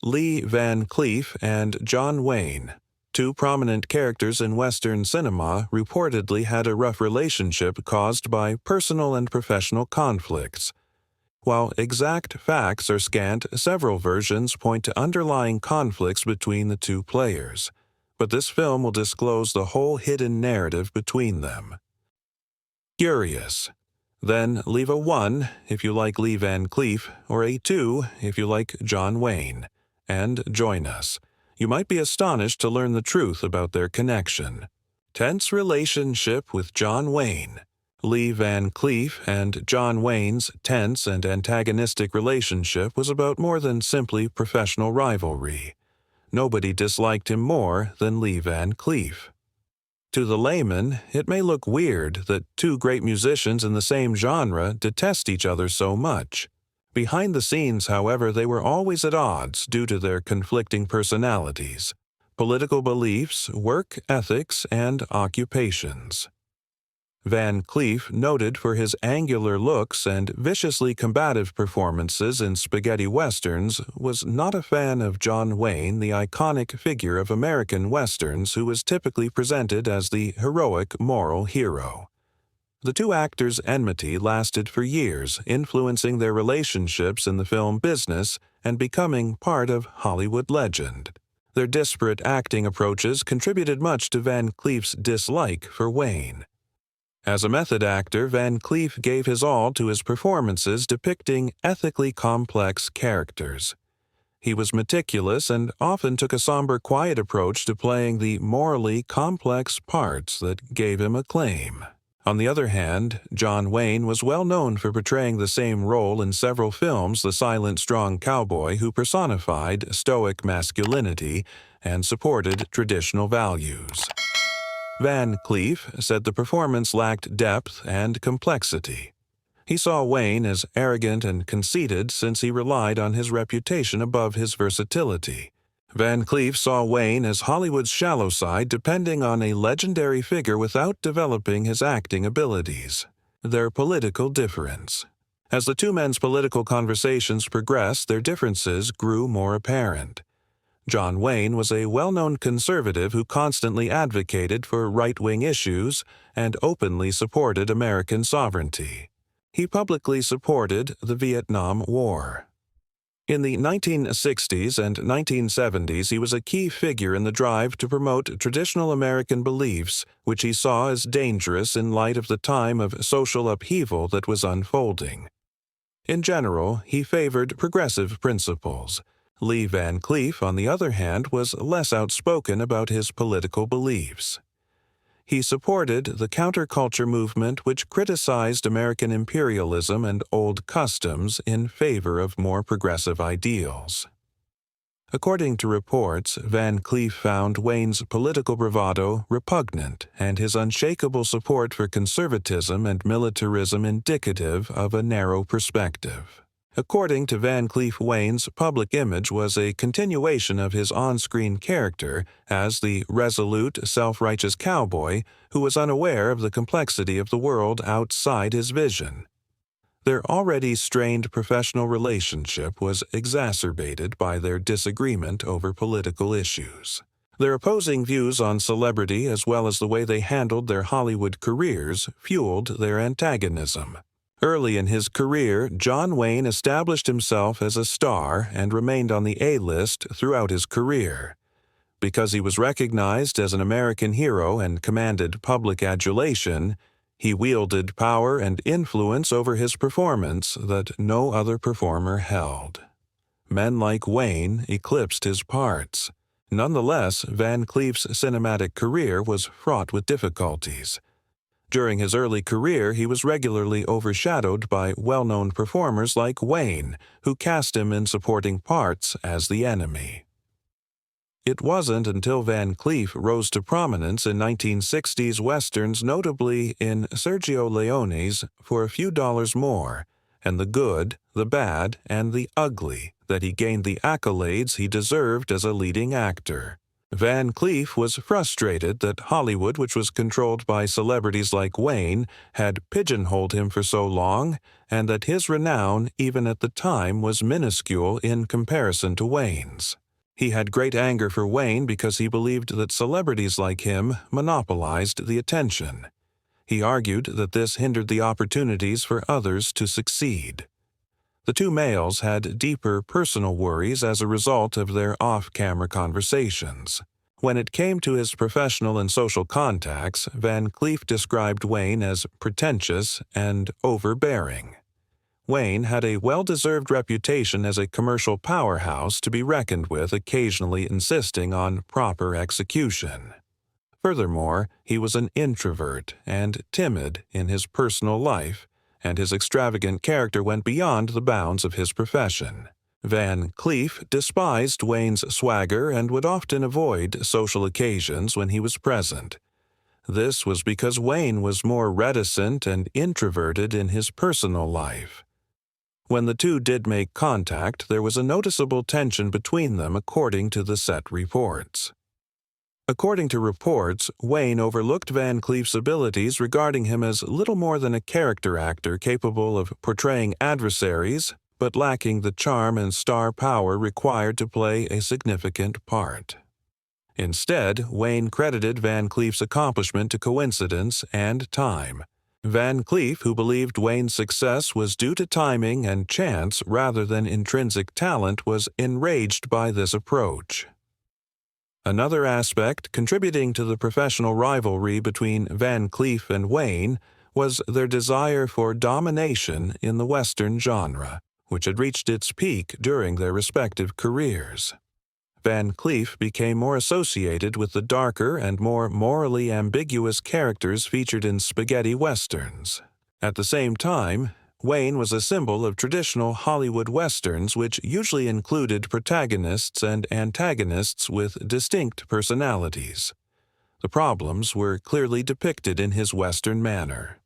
Lee Van Cleef and John Wayne, two prominent characters in Western cinema, reportedly had a rough relationship caused by personal and professional conflicts. While exact facts are scant, several versions point to underlying conflicts between the two players, but this film will disclose the whole hidden narrative between them. Curious? Then leave a 1 if you like Lee Van Cleef, or a 2 if you like John Wayne, and join us. You might be astonished to learn the truth about their connection. Tense relationship with John Wayne. Lee Van Cleef and John Wayne's tense and antagonistic relationship was about more than simply professional rivalry. Nobody disliked him more than Lee Van Cleef. To the layman, it may look weird that two great musicians in the same genre detest each other so much. Behind the scenes, however, they were always at odds due to their conflicting personalities, political beliefs, work ethics, and occupations. Van Cleef, noted for his angular looks and viciously combative performances in spaghetti westerns, was not a fan of John Wayne, the iconic figure of American westerns who was typically presented as the heroic moral hero. The two actors' enmity lasted for years, influencing their relationships in the film business and becoming part of Hollywood legend. Their disparate acting approaches contributed much to Van Cleef's dislike for Wayne. As a method actor, Van Cleef gave his all to his performances depicting ethically complex characters. He was meticulous and often took a somber, quiet approach to playing the morally complex parts that gave him acclaim. On the other hand, John Wayne was well known for portraying the same role in several films, the silent, strong cowboy who personified stoic masculinity and supported traditional values. Van Cleef said the performance lacked depth and complexity. He saw Wayne as arrogant and conceited since he relied on his reputation above his versatility. Van Cleef saw Wayne as Hollywood's shallow side, depending on a legendary figure without developing his acting abilities. Their political difference. As the two men's political conversations progressed, their differences grew more apparent. John Wayne was a well-known conservative who constantly advocated for right-wing issues and openly supported American sovereignty. He publicly supported the Vietnam War. In the 1960s and 1970s, he was a key figure in the drive to promote traditional American beliefs, which he saw as dangerous in light of the time of social upheaval that was unfolding. In general, he favored progressive principles. Lee Van Cleef, on the other hand, was less outspoken about his political beliefs. He supported the counterculture movement, which criticized American imperialism and old customs in favor of more progressive ideals. According to reports, Van Cleef found Wayne's political bravado repugnant and his unshakable support for conservatism and militarism indicative of a narrow perspective. According to Van Cleef, Wayne's public image was a continuation of his on-screen character as the resolute, self-righteous cowboy who was unaware of the complexity of the world outside his vision. Their already strained professional relationship was exacerbated by their disagreement over political issues. Their opposing views on celebrity, as well as the way they handled their Hollywood careers, fueled their antagonism. Early in his career, John Wayne established himself as a star and remained on the A-list throughout his career. Because he was recognized as an American hero and commanded public adulation, he wielded power and influence over his performance that no other performer held. Men like Wayne eclipsed his parts. Nonetheless, Van Cleef's cinematic career was fraught with difficulties. During his early career, he was regularly overshadowed by well-known performers like Wayne, who cast him in supporting parts as the enemy. It wasn't until Van Cleef rose to prominence in 1960s westerns, notably in Sergio Leone's For a Few Dollars More, and The Good, the Bad, and the Ugly, that he gained the accolades he deserved as a leading actor. Van Cleef was frustrated that Hollywood, which was controlled by celebrities like Wayne, had pigeonholed him for so long, and that his renown, even at the time, was minuscule in comparison to Wayne's. He had great anger for Wayne because he believed that celebrities like him monopolized the attention. He argued that this hindered the opportunities for others to succeed. The two males had deeper personal worries as a result of their off-camera conversations. When it came to his professional and social contacts, Van Cleef described Wayne as pretentious and overbearing. Wayne had a well-deserved reputation as a commercial powerhouse to be reckoned with, occasionally insisting on proper execution. Furthermore, he was an introvert and timid in his personal life, and his extravagant character went beyond the bounds of his profession. Van Cleef despised Wayne's swagger and would often avoid social occasions when he was present. This was because Wayne was more reticent and introverted in his personal life. When the two did make contact, there was a noticeable tension between them, according to the set reports. According to reports, Wayne overlooked Van Cleef's abilities, regarding him as little more than a character actor capable of portraying adversaries, but lacking the charm and star power required to play a significant part. Instead, Wayne credited Van Cleef's accomplishment to coincidence and time. Van Cleef, who believed Wayne's success was due to timing and chance rather than intrinsic talent, was enraged by this approach. Another aspect contributing to the professional rivalry between Van Cleef and Wayne was their desire for domination in the Western genre, which had reached its peak during their respective careers. Van Cleef became more associated with the darker and more morally ambiguous characters featured in spaghetti westerns. At the same time, Wayne was a symbol of traditional Hollywood westerns, which usually included protagonists and antagonists with distinct personalities. The problems were clearly depicted in his western manner.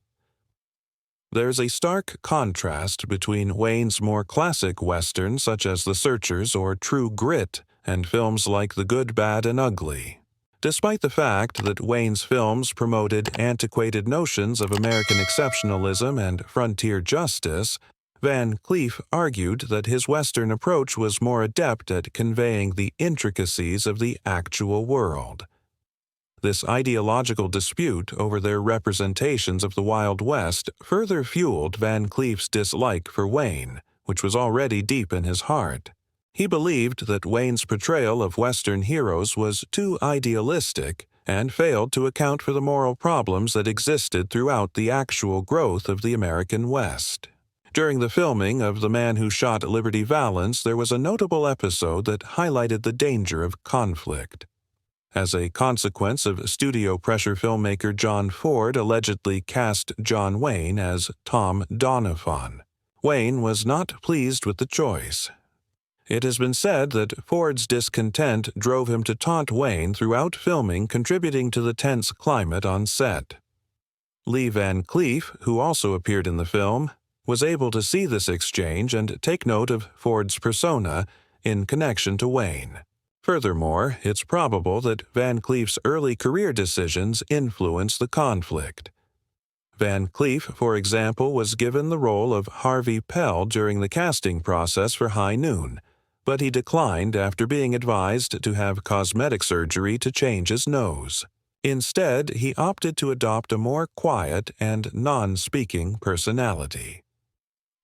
There's a stark contrast between Wayne's more classic westerns, such as The Searchers or True Grit, and films like The Good, Bad, and Ugly. Despite the fact that Wayne's films promoted antiquated notions of American exceptionalism and frontier justice, Van Cleef argued that his Western approach was more adept at conveying the intricacies of the actual world. This ideological dispute over their representations of the Wild West further fueled Van Cleef's dislike for Wayne, which was already deep in his heart. He believed that Wayne's portrayal of Western heroes was too idealistic and failed to account for the moral problems that existed throughout the actual growth of the American West. During the filming of The Man Who Shot Liberty Valance, there was a notable episode that highlighted the danger of conflict. As a consequence of studio pressure, filmmaker John Ford allegedly cast John Wayne as Tom Donovan. Wayne was not pleased with the choice. It has been said that Ford's discontent drove him to taunt Wayne throughout filming, contributing to the tense climate on set. Lee Van Cleef, who also appeared in the film, was able to see this exchange and take note of Ford's persona in connection to Wayne. Furthermore, it's probable that Van Cleef's early career decisions influenced the conflict. Van Cleef, for example, was given the role of Harvey Pell during the casting process for High Noon, but he declined after being advised to have cosmetic surgery to change his nose. Instead, he opted to adopt a more quiet and non-speaking personality.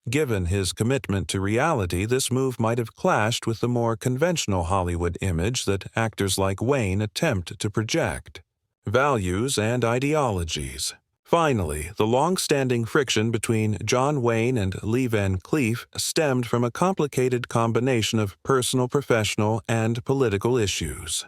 Given his commitment to reality, this move might have clashed with the more conventional Hollywood image that actors like Wayne attempt to project. Values and ideologies. Finally, the long-standing friction between John Wayne and Lee Van Cleef stemmed from a complicated combination of personal, professional, and political issues.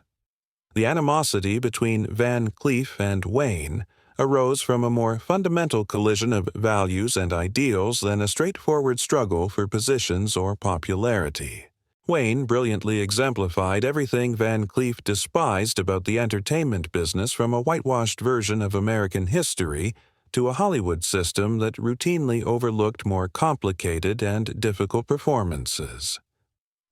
The animosity between Van Cleef and Wayne arose from a more fundamental collision of values and ideals than a straightforward struggle for positions or popularity. Wayne brilliantly exemplified everything Van Cleef despised about the entertainment business, from a whitewashed version of American history to a Hollywood system that routinely overlooked more complicated and difficult performances.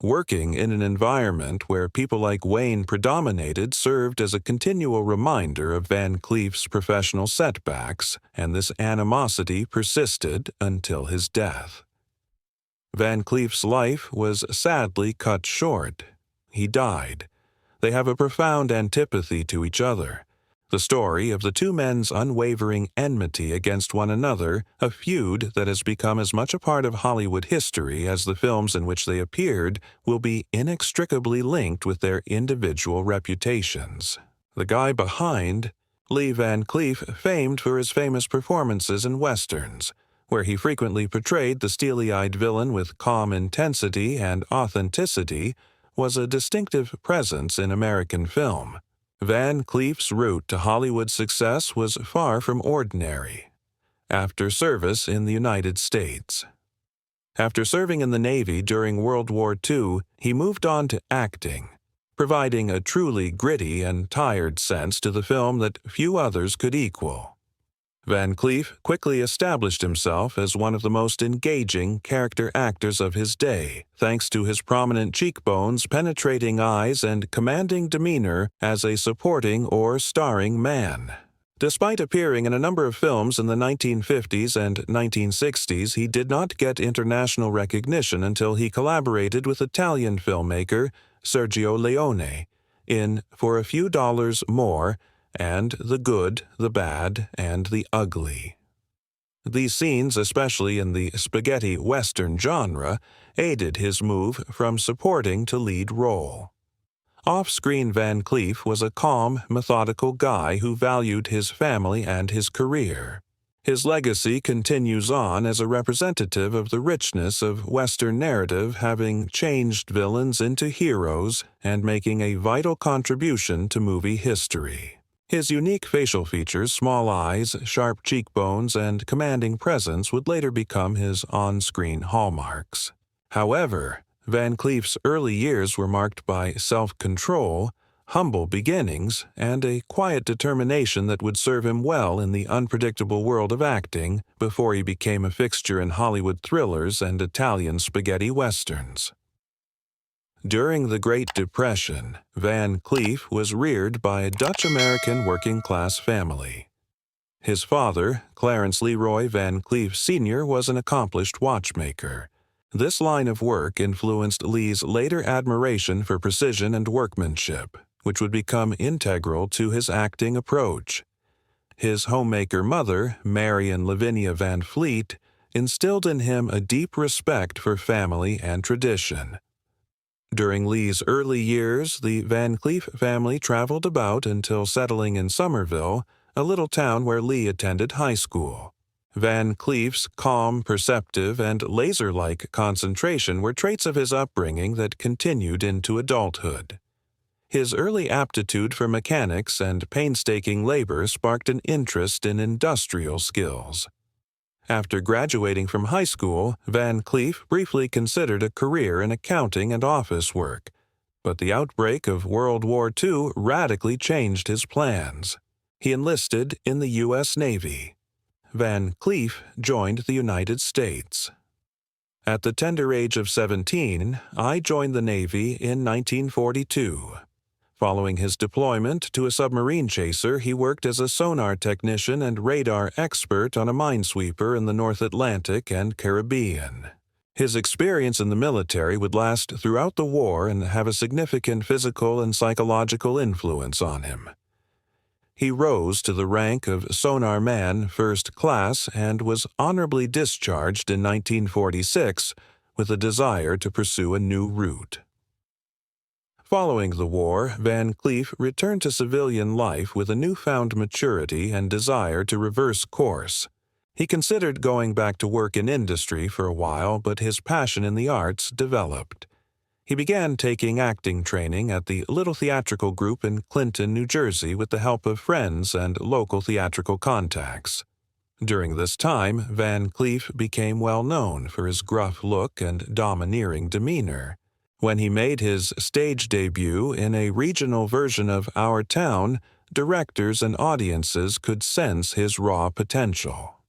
Working in an environment where people like Wayne predominated served as a continual reminder of Van Cleef's professional setbacks, and this animosity persisted until his death. Van Cleef's life was sadly cut short. He died. They have a profound antipathy to each other. The story of the two men's unwavering enmity against one another, a feud that has become as much a part of Hollywood history as the films in which they appeared, will be inextricably linked with their individual reputations. The guy behind, Lee Van Cleef, famed for his famous performances in westerns, where he frequently portrayed the steely-eyed villain with calm intensity and authenticity, was a distinctive presence in American film. Van Cleef's route to Hollywood success was far from ordinary. After service in the United States. After serving in the Navy during World War II, he moved on to acting, providing a truly gritty and tired sense to the film that few others could equal. Van Cleef quickly established himself as one of the most engaging character actors of his day, thanks to his prominent cheekbones, penetrating eyes, and commanding demeanor as a supporting or starring man. Despite appearing in a number of films in the 1950s and 1960s, he did not get international recognition until he collaborated with Italian filmmaker Sergio Leone in For a Few Dollars More and The Good, the Bad, and the Ugly. These scenes, especially in the spaghetti western genre, aided his move from supporting to lead role. Off-screen, Van Cleef was a calm, methodical guy who valued his family and his career. His legacy continues on as a representative of the richness of Western narrative, having changed villains into heroes and making a vital contribution to movie history. His unique facial features, small eyes, sharp cheekbones, and commanding presence would later become his on-screen hallmarks. However, Van Cleef's early years were marked by self-control, humble beginnings, and a quiet determination that would serve him well in the unpredictable world of acting before he became a fixture in Hollywood thrillers and Italian spaghetti westerns. During the Great Depression, Van Cleef was reared by a Dutch-American working-class family. His father, Clarence Leroy Van Cleef Sr., was an accomplished watchmaker. This line of work influenced Lee's later admiration for precision and workmanship, which would become integral to his acting approach. His homemaker mother, Marion Lavinia Van Fleet, instilled in him a deep respect for family and tradition. During Lee's early years, the Van Cleef family traveled about until settling in Somerville, a little town where Lee attended high school. Van Cleef's calm, perceptive, and laser-like concentration were traits of his upbringing that continued into adulthood. His early aptitude for mechanics and painstaking labor sparked an interest in industrial skills. After graduating from high school, Van Cleef briefly considered a career in accounting and office work, but the outbreak of World War II radically changed his plans. He enlisted in the U.S. Navy. Van Cleef joined the United States. At the tender age of 17, I joined the Navy in 1942. Following his deployment to a submarine chaser, he worked as a sonar technician and radar expert on a minesweeper in the North Atlantic and Caribbean. His experience in the military would last throughout the war and have a significant physical and psychological influence on him. He rose to the rank of Sonar Man First Class and was honorably discharged in 1946 with a desire to pursue a new route. Following the war, Van Cleef returned to civilian life with a newfound maturity and desire to reverse course. He considered going back to work in industry for a while, but his passion in the arts developed. He began taking acting training at the Little Theatrical Group in Clinton, New Jersey, with the help of friends and local theatrical contacts. During this time, Van Cleef became well known for his gruff look and domineering demeanor. When he made his stage debut in a regional version of Our Town, directors and audiences could sense his raw potential.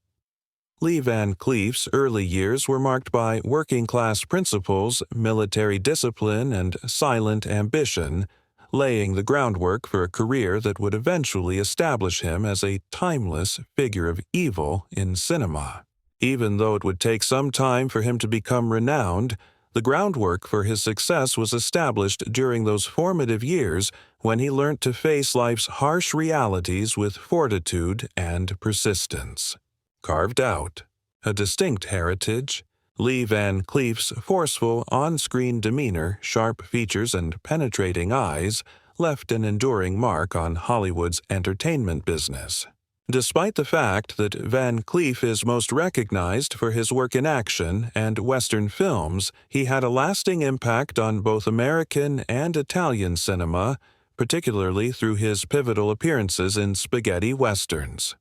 Lee Van Cleef's early years were marked by working-class principles, military discipline, and silent ambition, laying the groundwork for a career that would eventually establish him as a timeless figure of evil in cinema. Even though it would take some time for him to become renowned, the groundwork for his success was established during those formative years when he learned to face life's harsh realities with fortitude and persistence. Carved out a distinct heritage, Lee Van Cleef's forceful on-screen demeanor, sharp features, and penetrating eyes left an enduring mark on Hollywood's entertainment business. Despite the fact that Van Cleef is most recognized for his work in action and Western films, he had a lasting impact on both American and Italian cinema, particularly through his pivotal appearances in spaghetti westerns.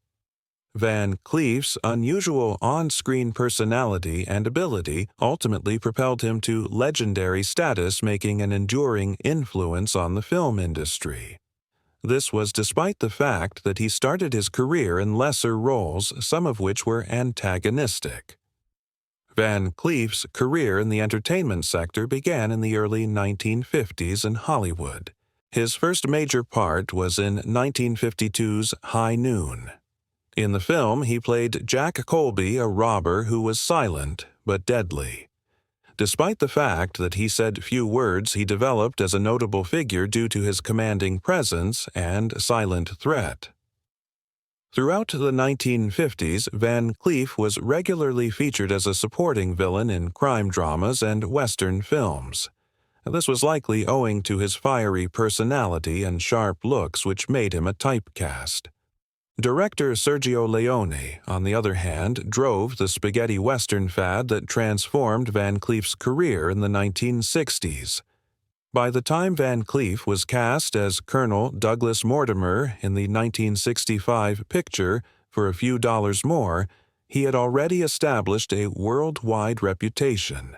Van Cleef's unusual on-screen personality and ability ultimately propelled him to legendary status, making an enduring influence on the film industry. This was despite the fact that he started his career in lesser roles, some of which were antagonistic. Van Cleef's career in the entertainment sector began in the early 1950s in Hollywood. His first major part was in 1952's High Noon. In the film, he played Jack Colby, a robber who was silent but deadly. Despite the fact that he said few words, he developed as a notable figure due to his commanding presence and silent threat. Throughout the 1950s, Van Cleef was regularly featured as a supporting villain in crime dramas and Western films. This was likely owing to his fiery personality and sharp looks, which made him a typecast. Director Sergio Leone, on the other hand, drove the spaghetti western fad that transformed Van Cleef's career in the 1960s. By the time Van Cleef was cast as Colonel Douglas Mortimer in the 1965 picture For a Few Dollars More, he had already established a worldwide reputation.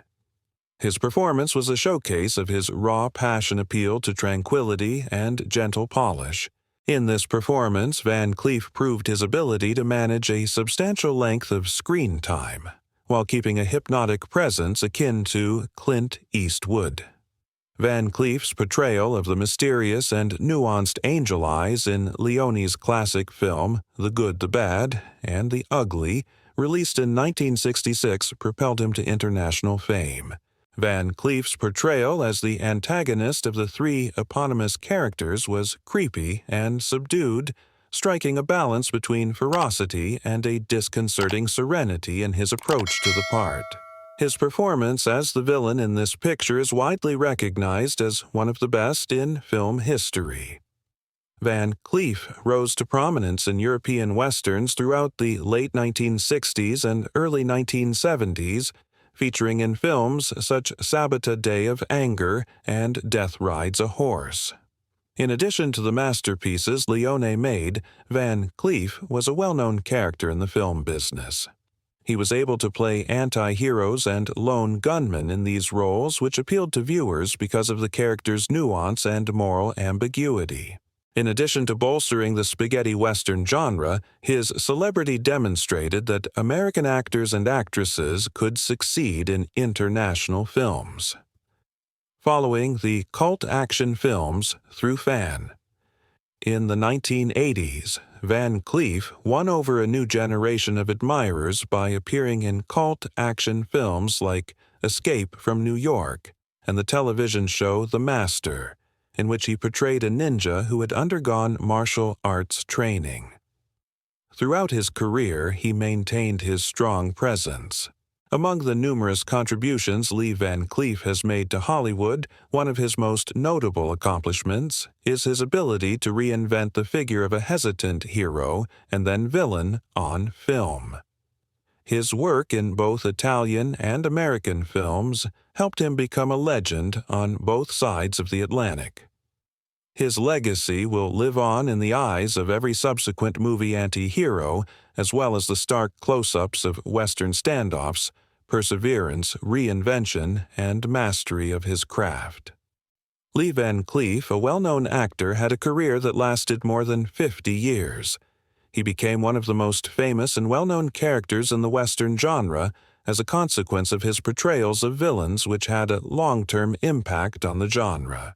His performance was a showcase of his raw passion appeal to tranquility and gentle polish. In this performance, Van Cleef proved his ability to manage a substantial length of screen time, while keeping a hypnotic presence akin to Clint Eastwood. Van Cleef's portrayal of the mysterious and nuanced Angel Eyes in Leone's classic film The Good, the Bad, and the Ugly, released in 1966, propelled him to international fame. Van Cleef's portrayal as the antagonist of the three eponymous characters was creepy and subdued, striking a balance between ferocity and a disconcerting serenity in his approach to the part. His performance as the villain in this picture is widely recognized as one of the best in film history. Van Cleef rose to prominence in European westerns throughout the late 1960s and early 1970s, featuring in films such Sabata Day of Anger and Death Rides a Horse. In addition to the masterpieces Leone made, Van Cleef was a well-known character in the film business. He was able to play anti-heroes and lone gunmen in these roles, which appealed to viewers because of the character's nuance and moral ambiguity. In addition to bolstering the spaghetti western genre, his celebrity demonstrated that American actors and actresses could succeed in international films. Following the cult action films through Fan. In the 1980s, Van Cleef won over a new generation of admirers by appearing in cult action films like Escape from New York and the television show The Master, in which he portrayed a ninja who had undergone martial arts training. Throughout his career, he maintained his strong presence. Among the numerous contributions Lee Van Cleef has made to Hollywood, one of his most notable accomplishments is his ability to reinvent the figure of a hesitant hero and then villain on film. His work in both Italian and American films helped him become a legend on both sides of the Atlantic. His legacy will live on in the eyes of every subsequent movie anti-hero, as well as the stark close-ups of Western standoffs, perseverance, reinvention, and mastery of his craft. Lee Van Cleef, a well-known actor, had a career that lasted more than 50 years. He became one of the most famous and well-known characters in the Western genre as a consequence of his portrayals of villains which had a long-term impact on the genre.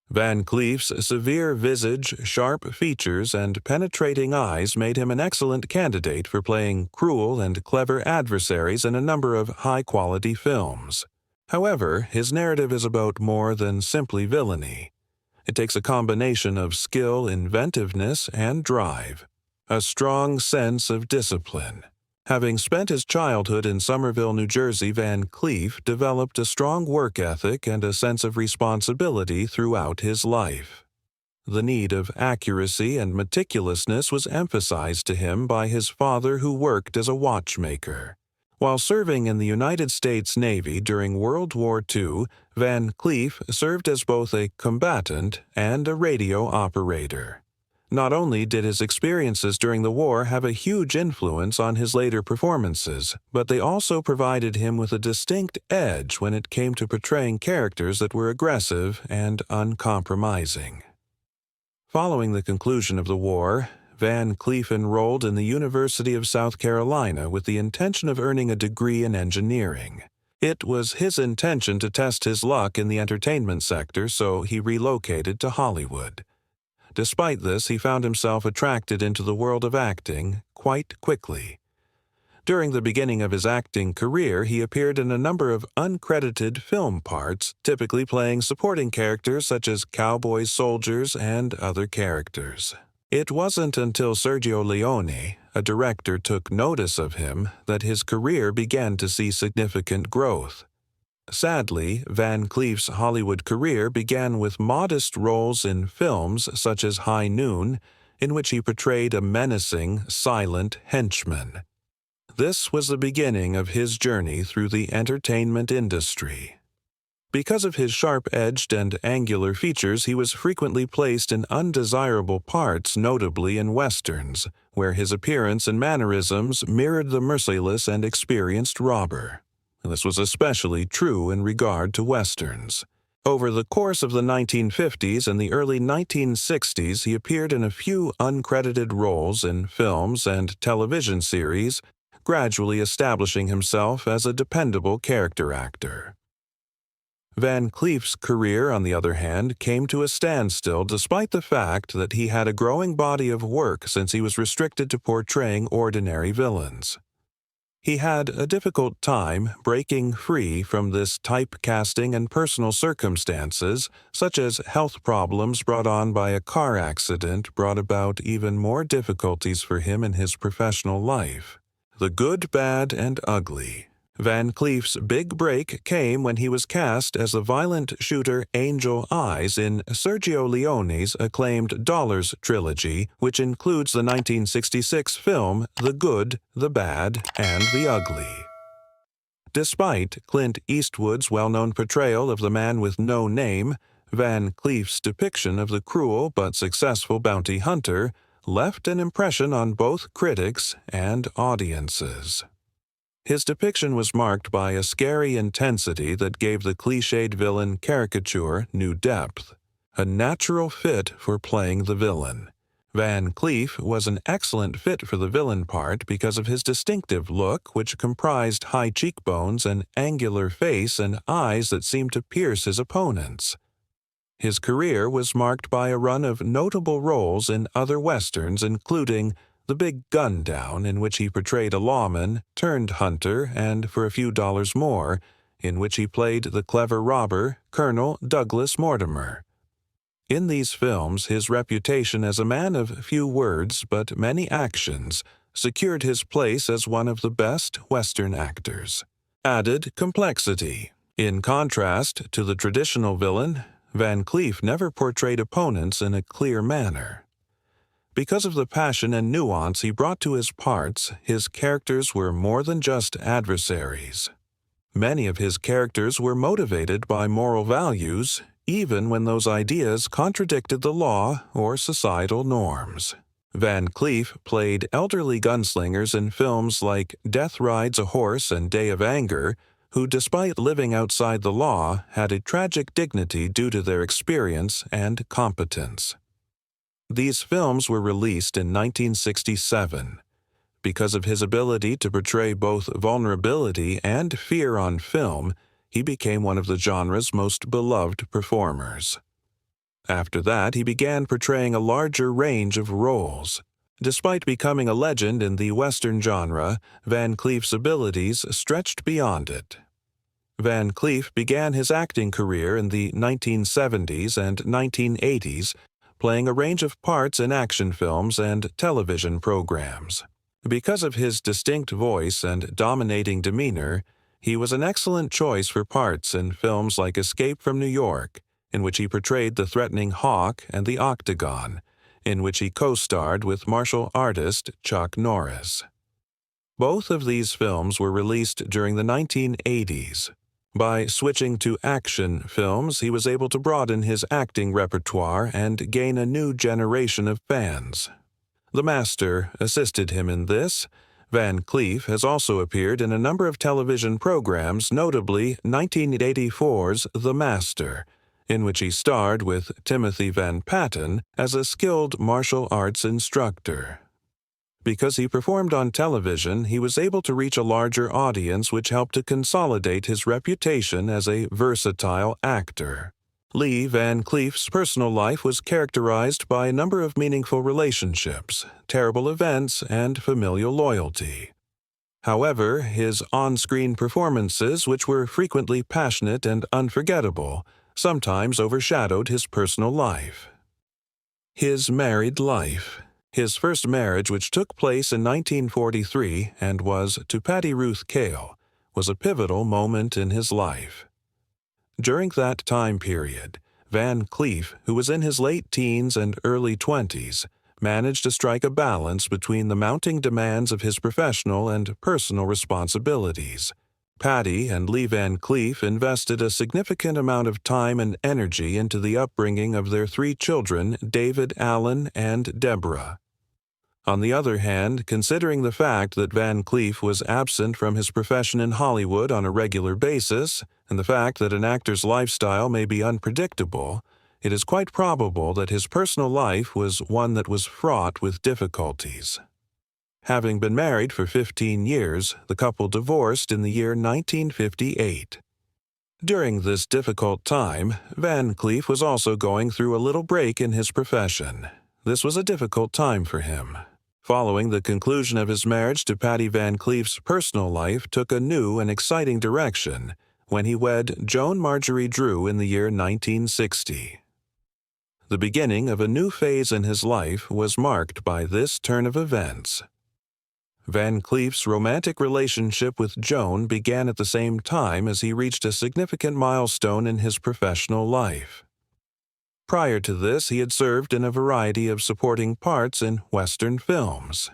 Van Cleef's severe visage, sharp features, and penetrating eyes made him an excellent candidate for playing cruel and clever adversaries in a number of high-quality films. However, his narrative is about more than simply villainy. It takes a combination of skill, inventiveness, and drive. A strong sense of discipline. Having spent his childhood in Somerville, New Jersey, Van Cleef developed a strong work ethic and a sense of responsibility throughout his life. The need of accuracy and meticulousness was emphasized to him by his father, who worked as a watchmaker. While serving in the United States Navy during World War II, Van Cleef served as both a combatant and a radio operator. Not only did his experiences during the war have a huge influence on his later performances, but they also provided him with a distinct edge when it came to portraying characters that were aggressive and uncompromising. Following the conclusion of the war, Van Cleef enrolled in the University of South Carolina with the intention of earning a degree in engineering. It was his intention to test his luck in the entertainment sector, so he relocated to Hollywood. Despite this, he found himself attracted into the world of acting quite quickly. During the beginning of his acting career, he appeared in a number of uncredited film parts, typically playing supporting characters such as cowboys, soldiers, and other characters. It wasn't until Sergio Leone, a director, took notice of him that his career began to see significant growth. Sadly, Van Cleef's Hollywood career began with modest roles in films such as High Noon, in which he portrayed a menacing, silent henchman. This was the beginning of his journey through the entertainment industry. Because of his sharp-edged and angular features, he was frequently placed in undesirable parts, notably in westerns, where his appearance and mannerisms mirrored the merciless and experienced robber. This was especially true in regard to westerns. Over the course of the 1950s and the early 1960s, he appeared in a few uncredited roles in films and television series, gradually establishing himself as a dependable character actor. Van Cleef's career, on the other hand, came to a standstill despite the fact that he had a growing body of work since he was restricted to portraying ordinary villains. He had a difficult time breaking free from this typecasting, and personal circumstances, such as health problems brought on by a car accident, brought about even more difficulties for him in his professional life. The Good, Bad, and Ugly. Van Cleef's big break came when he was cast as the violent shooter Angel Eyes in Sergio Leone's acclaimed Dollars trilogy, which includes the 1966 film The Good, the Bad, and the Ugly. Despite Clint Eastwood's well-known portrayal of the man with no name, Van Cleef's depiction of the cruel but successful bounty hunter left an impression on both critics and audiences. His depiction was marked by a scary intensity that gave the cliched villain caricature new depth, a natural fit for playing the villain. Van Cleef was an excellent fit for the villain part because of his distinctive look, which comprised high cheekbones, an angular face, and eyes that seemed to pierce his opponents. His career was marked by a run of notable roles in other westerns, including The Big Gun Down, in which he portrayed a lawman turned hunter, and For a Few Dollars More, in which he played the clever robber, Colonel Douglas Mortimer. In these films, his reputation as a man of few words but many actions secured his place as one of the best Western actors. Added complexity. In contrast to the traditional villain, Van Cleef never portrayed opponents in a clear manner. Because of the passion and nuance he brought to his parts, his characters were more than just adversaries. Many of his characters were motivated by moral values, even when those ideas contradicted the law or societal norms. Van Cleef played elderly gunslingers in films like Death Rides a Horse and Day of Anger, who, despite living outside the law, had a tragic dignity due to their experience and competence. These films were released in 1967. Because of his ability to portray both vulnerability and fear on film, he became one of the genre's most beloved performers. After that, he began portraying a larger range of roles. Despite becoming a legend in the Western genre, Van Cleef's abilities stretched beyond it. Van Cleef began his acting career in the 1970s and 1980s, playing a range of parts in action films and television programs. Because of his distinct voice and dominating demeanor, he was an excellent choice for parts in films like Escape from New York, in which he portrayed the threatening Hawk, and The Octagon, in which he co-starred with martial artist Chuck Norris. Both of these films were released during the 1980s. By switching to action films, he was able to broaden his acting repertoire and gain a new generation of fans. The Master assisted him in this. Van Cleef has also appeared in a number of television programs, notably 1984's The Master, in which he starred with Timothy Van Patten as a skilled martial arts instructor. Because he performed on television, he was able to reach a larger audience, which helped to consolidate his reputation as a versatile actor. Lee Van Cleef's personal life was characterized by a number of meaningful relationships, terrible events, and familial loyalty. However, his on-screen performances, which were frequently passionate and unforgettable, sometimes overshadowed his personal life. His married life. His first marriage, which took place in 1943 and was to Patty Ruth Cale, was a pivotal moment in his life. During that time period, Van Cleef, who was in his late teens and early 20s, managed to strike a balance between the mounting demands of his professional and personal responsibilities. Patty and Lee Van Cleef invested a significant amount of time and energy into the upbringing of their 3 children, David, Alan, and Deborah. On the other hand, considering the fact that Van Cleef was absent from his profession in Hollywood on a regular basis, and the fact that an actor's lifestyle may be unpredictable, it is quite probable that his personal life was one that was fraught with difficulties. Having been married for 15 years, the couple divorced in the year 1958. During this difficult time, Van Cleef was also going through a little break in his profession. This was a difficult time for him. Following the conclusion of his marriage to Patty, Van Cleef's personal life took a new and exciting direction when he wed Joan Marjorie Drew in the year 1960. The beginning of a new phase in his life was marked by this turn of events. Van Cleef's romantic relationship with Joan began at the same time as he reached a significant milestone in his professional life. Prior to this, he had served in a variety of supporting parts in Western films.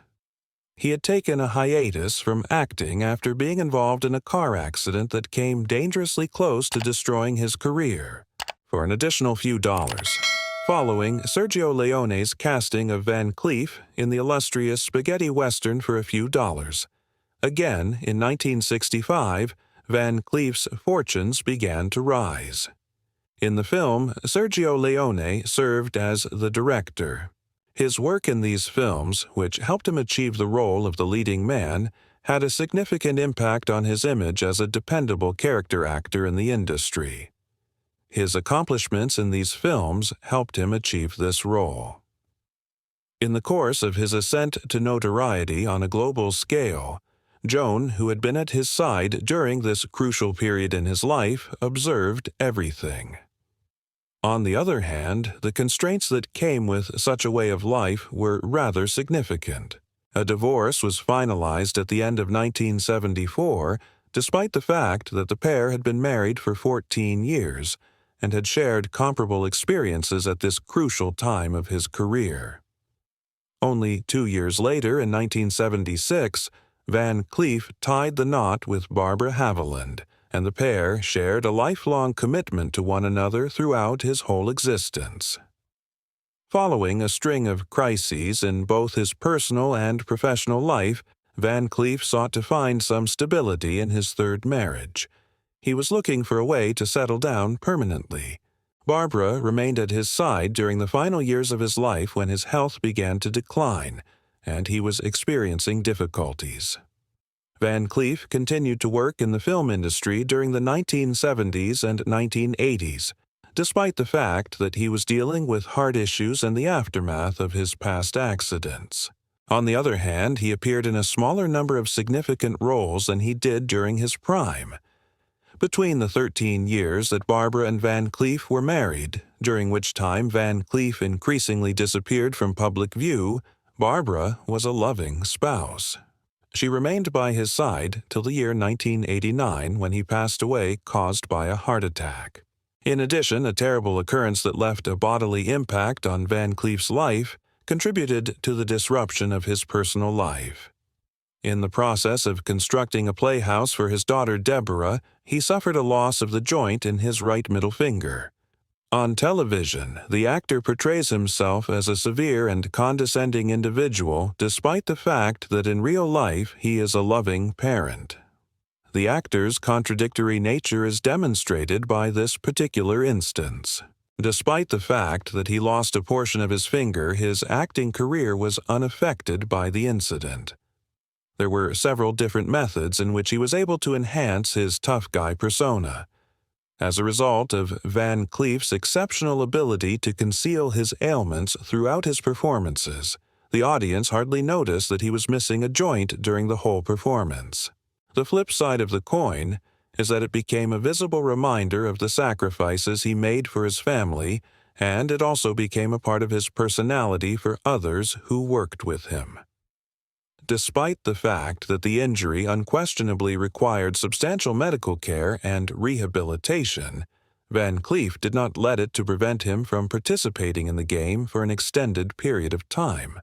He had taken a hiatus from acting after being involved in a car accident that came dangerously close to destroying his career, for an additional few dollars, following Sergio Leone's casting of Van Cleef in the illustrious spaghetti western For a Few Dollars. Again, in 1965, Van Cleef's fortunes began to rise. In the film, Sergio Leone served as the director. His work in these films, which helped him achieve the role of the leading man, had a significant impact on his image as a dependable character actor in the industry. His accomplishments in these films helped him achieve this role. In the course of his ascent to notoriety on a global scale, Joan, who had been at his side during this crucial period in his life, observed everything. On the other hand, the constraints that came with such a way of life were rather significant. A divorce was finalized at the end of 1974, despite the fact that the pair had been married for 14 years and had shared comparable experiences at this crucial time of his career. Only 2 years later, in 1976, Van Cleef tied the knot with Barbara Haviland, and the pair shared a lifelong commitment to one another throughout his whole existence. Following a string of crises in both his personal and professional life, Van Cleef sought to find some stability in his third marriage. He was looking for a way to settle down permanently. Barbara remained at his side during the final years of his life when his health began to decline, and he was experiencing difficulties. Van Cleef continued to work in the film industry during the 1970s and 1980s, despite the fact that he was dealing with heart issues and the aftermath of his past accidents. On the other hand, he appeared in a smaller number of significant roles than he did during his prime. Between the 13 years that Barbara and Van Cleef were married, during which time Van Cleef increasingly disappeared from public view, Barbara was a loving spouse. She remained by his side till the year 1989 when he passed away caused by a heart attack. In addition, a terrible occurrence that left a bodily impact on Van Cleef's life contributed to the disruption of his personal life. In the process of constructing a playhouse for his daughter Deborah, he suffered a loss of the joint in his right middle finger. On television, the actor portrays himself as a severe and condescending individual despite the fact that in real life he is a loving parent. The actor's contradictory nature is demonstrated by this particular instance. Despite the fact that he lost a portion of his finger, his acting career was unaffected by the incident. There were several different methods in which he was able to enhance his tough guy persona. As a result of Van Cleef's exceptional ability to conceal his ailments throughout his performances, the audience hardly noticed that he was missing a joint during the whole performance. The flip side of the coin is that it became a visible reminder of the sacrifices he made for his family, and it also became a part of his personality for others who worked with him. Despite the fact that the injury unquestionably required substantial medical care and rehabilitation, Van Cleef did not let it to prevent him from participating in the game for an extended period of time.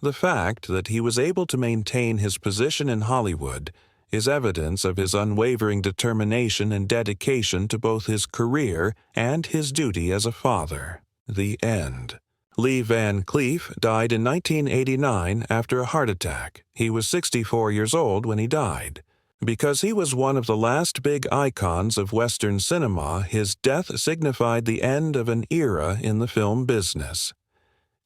The fact that he was able to maintain his position in Hollywood is evidence of his unwavering determination and dedication to both his career and his duty as a father. The end. Lee Van Cleef died in 1989 after a heart attack. He was 64 years old when he died. Because he was one of the last big icons of Western cinema, his death signified the end of an era in the film business.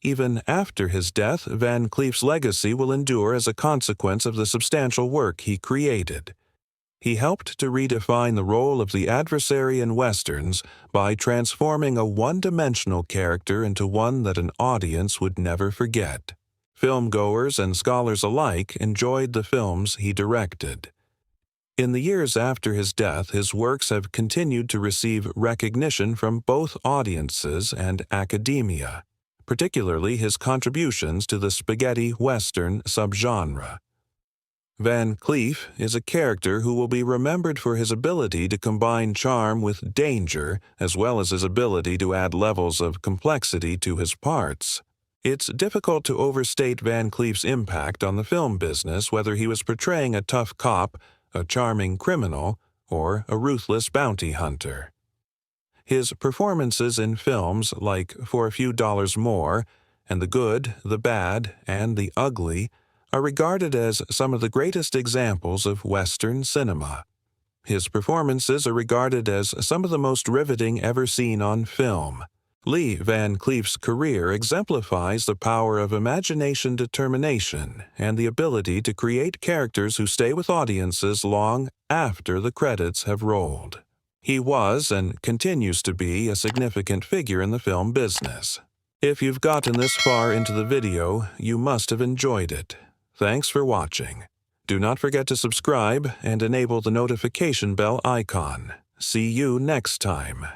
Even after his death, Van Cleef's legacy will endure as a consequence of the substantial work he created. He helped to redefine the role of the adversary in Westerns by transforming a one-dimensional character into one that an audience would never forget. Filmgoers and scholars alike enjoyed the films he directed. In the years after his death, his works have continued to receive recognition from both audiences and academia, particularly his contributions to the spaghetti western subgenre. Van Cleef is a character who will be remembered for his ability to combine charm with danger, as well as his ability to add levels of complexity to his parts. It's difficult to overstate Van Cleef's impact on the film business, whether he was portraying a tough cop, a charming criminal, or a ruthless bounty hunter. His performances in films like For a Few Dollars More and The Good, the Bad, and the Ugly are regarded as some of the greatest examples of Western cinema. His performances are regarded as some of the most riveting ever seen on film. Lee Van Cleef's career exemplifies the power of imagination determination and the ability to create characters who stay with audiences long after the credits have rolled. He was and continues to be a significant figure in the film business. If you've gotten this far into the video, you must have enjoyed it. Thanks for watching. Do not forget to subscribe and enable the notification bell icon. See you next time.